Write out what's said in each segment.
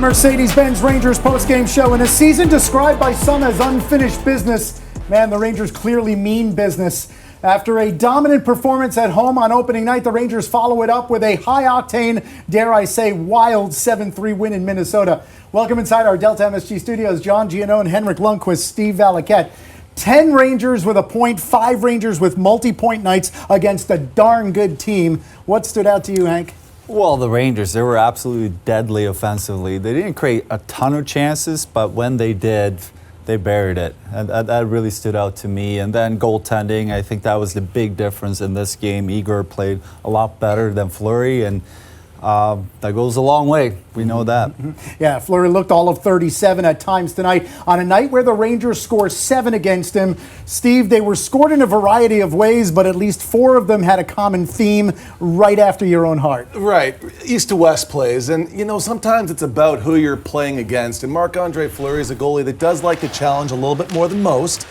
Mercedes-Benz Rangers postgame show. In a season described by some as unfinished business, man, the Rangers clearly mean business. After a dominant performance at home on opening night, the Rangers follow it up with a high-octane, dare I say, wild 7-3 win in Minnesota. Welcome inside our Delta MSG studios, John Giannone, Henrik Lundqvist, Steve Valiquette. 10 Rangers with a point, 5 Rangers with multi-point nights against a darn good team. What stood out to you, Hank? Well, the Rangers, they were absolutely deadly offensively. They didn't create a ton of chances, but when they did, they buried it. And that really stood out to me. And then goaltending, I think that was the big difference in this game. Igor played a lot better than Fleury, and that goes a long way. We know that. Yeah, Fleury looked all of 37 at times tonight. On a night where the Rangers scored 7 against him, Steve, they were scored in a variety of ways, but at least 4 of them had a common theme right after your own heart. Right. East to west plays. And, you know, sometimes it's about who you're playing against. And Marc-Andre Fleury is a goalie that does like to challenge a little bit more than most.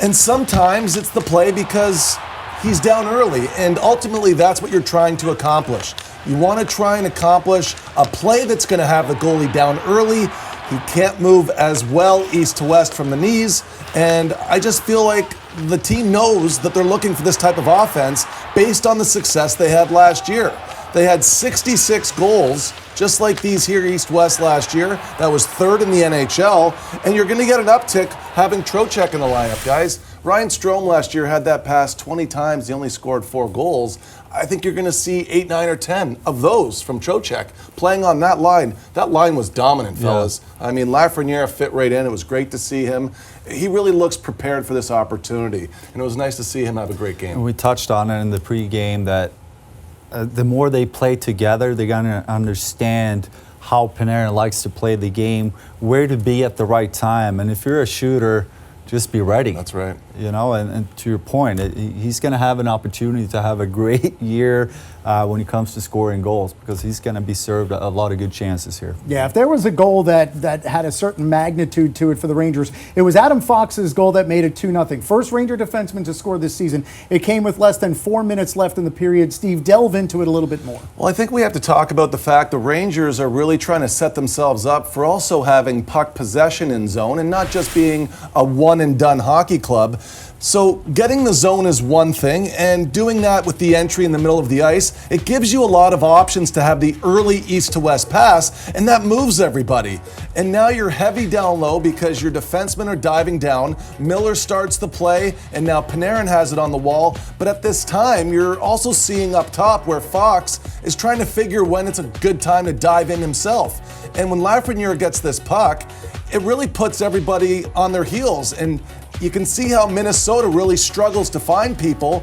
And sometimes it's the play because he's down early. And ultimately, that's what you're trying to accomplish. You want to try and accomplish a play that's going to have the goalie down early. He can't move as well east to west from the knees. And I just feel like the team knows that they're looking for this type of offense based on the success they had last year. They had 66 goals, just like these here east-west last year. That was 3rd in the NHL. And you're going to get an uptick having Trocheck in the lineup, guys. Ryan Strome last year had that pass 20 times. He only scored 4 goals. I think you're going to see 8, 9, or 10 of those from Trocheck playing on that line. That line was dominant, fellas. Yeah. I mean, Lafreniere fit right in. It was great to see him. He really looks prepared for this opportunity, and it was nice to see him have a great game. We touched on it in the pregame that the more they play together, they're going to understand how Panarin likes to play the game, where to be at the right time. And if you're a shooter, just be ready. That's right. You know, and to your point, he's going to have an opportunity to have a great year when it comes to scoring goals because he's going to be served a lot of good chances here. Yeah, if there was a goal that had a certain magnitude to it for the Rangers, it was Adam Fox's goal that made it 2-0. First Ranger defenseman to score this season. It came with less than 4 minutes left in the period. Steve, delve into it a little bit more. Well, I think we have to talk about the fact the Rangers are really trying to set themselves up for also having puck possession in zone and not just being a one-and-done hockey club. So getting the zone is one thing, and doing that with the entry in the middle of the ice, it gives you a lot of options to have the early east to west pass, and that moves everybody. And now you're heavy down low because your defensemen are diving down. Miller starts the play, and now Panarin has it on the wall. But at this time, you're also seeing up top where Fox is trying to figure when it's a good time to dive in himself. And when Lafreniere gets this puck, it really puts everybody on their heels. And you can see how Minnesota really struggles to find people.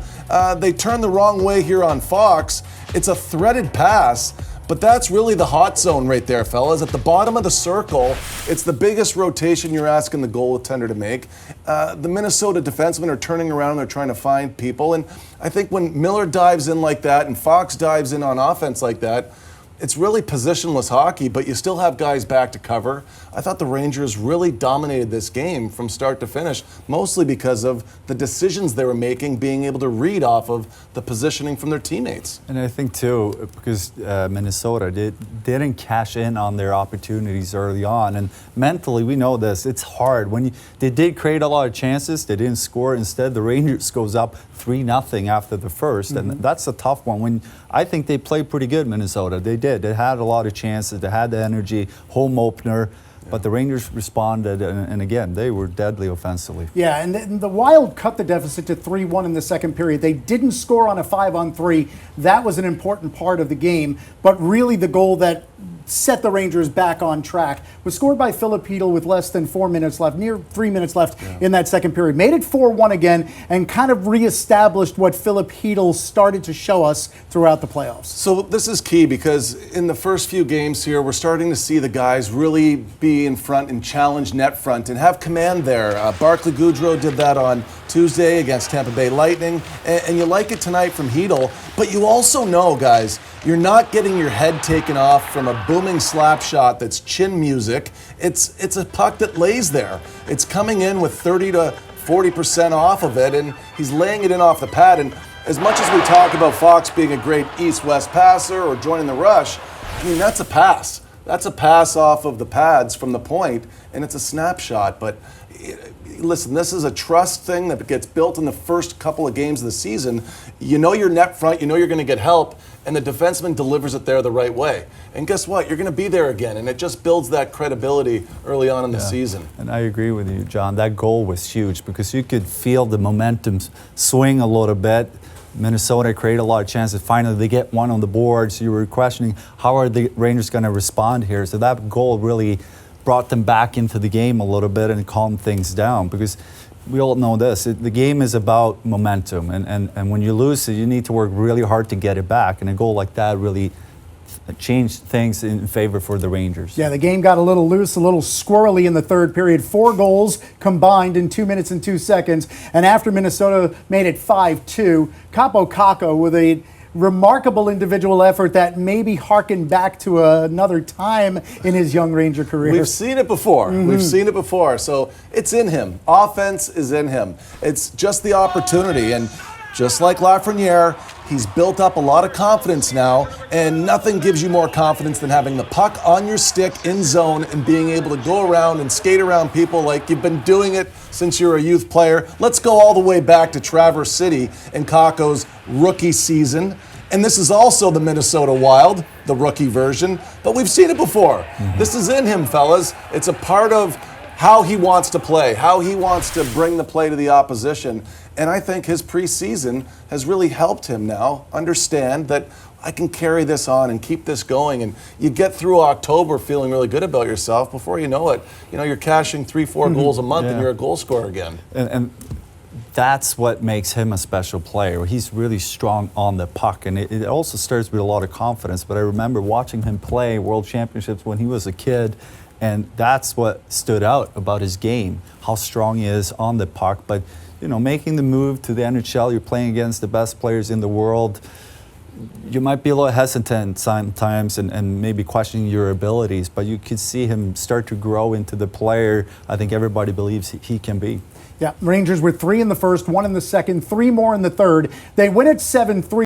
They turn the wrong way here on Fox. It's a threaded pass, but that's really the hot zone right there, fellas. At the bottom of the circle, it's the biggest rotation you're asking the goaltender to make. The Minnesota defensemen are turning around and they're trying to find people. And I think when Miller dives in like that and Fox dives in on offense like that, it's really positionless hockey, but you still have guys back to cover. I thought the Rangers really dominated this game from start to finish, mostly because of the decisions they were making, being able to read off of the positioning from their teammates. And I think, too, because Minnesota didn't cash in on their opportunities early on. And mentally, we know this. It's hard. They did create a lot of chances. They didn't score. Instead, the Rangers goes up 3-0 after the first. And that's a tough one. I think they played pretty good, Minnesota. They did. They had a lot of chances. They had the energy, home opener. But the Rangers responded, and again, they were deadly offensively. Yeah, and the Wild cut the deficit to 3-1 in the second period. They didn't score on a 5-on-3. That was an important part of the game. But really the goal that set the Rangers back on track was scored by Filip Chytil with less than 4 minutes left, near 3 minutes left in that second period. Made it 4-1 again and kind of reestablished what Filip Chytil started to show us throughout the playoffs. So this is key because in the first few games here, we're starting to see the guys really be in front and challenge net front and have command there. Barclay Goodrow did that on Tuesday against Tampa Bay Lightning, and you like it tonight from Chytil, but you also know, guys, you're not getting your head taken off from a booming slap shot that's chin music. It's a puck that lays there. It's coming in with 30 to 40% off of it, and he's laying it in off the pad. And as much as we talk about Fox being a great east-west passer or joining the rush, I mean, that's a pass. That's a pass off of the pads from the point, and it's a snapshot. But listen, this is a trust thing that gets built in the first couple of games of the season. You know your net front, you know you're going to get help, and the defenseman delivers it there the right way. And guess what? You're going to be there again, and it just builds that credibility early on in the season. And I agree with you, John. That goal was huge because you could feel the momentum swing a little bit. Minnesota created a lot of chances. Finally, they get one on the board, so you were questioning how are the Rangers going to respond here. So that goal really brought them back into the game a little bit and calmed things down because we all know this. The game is about momentum, and when you lose it, you need to work really hard to get it back. And a goal like that really changed things in favor for the Rangers. Yeah, the game got a little loose, a little squirrely in the third period. 4 goals combined in 2 minutes and 2 seconds. And after Minnesota made it 5-2, Kakko with a remarkable individual effort that maybe harkened back to another time in his young Ranger career. We've seen it before. We've seen it before. So it's in him. Offense is in him. It's just the opportunity. And just like Lafreniere, he's built up a lot of confidence now, and nothing gives you more confidence than having the puck on your stick in zone and being able to go around and skate around people like you've been doing it since you were a youth player. Let's go all the way back to Traverse City in Kakko's rookie season. And this is also the Minnesota Wild, the rookie version, but we've seen it before. This is in him, fellas. It's a part of how he wants to play, how he wants to bring the play to the opposition. And I think his preseason has really helped him now understand that I can carry this on and keep this going. And you get through October feeling really good about yourself. Before you know it, you're cashing 3-4 goals a month and you're a goal scorer again. And that's what makes him a special player. He's really strong on the puck, and it also starts with a lot of confidence. But I remember watching him play World Championships when he was a kid, and that's what stood out about his game, how strong he is on the puck. But making the move to the NHL, you're playing against the best players in the world. You might be a little hesitant sometimes and maybe questioning your abilities, but you could see him start to grow into the player I think everybody believes he can be. Yeah, Rangers were 3 in the first, 1 in the second, 3 more in the third. They win at 7-3.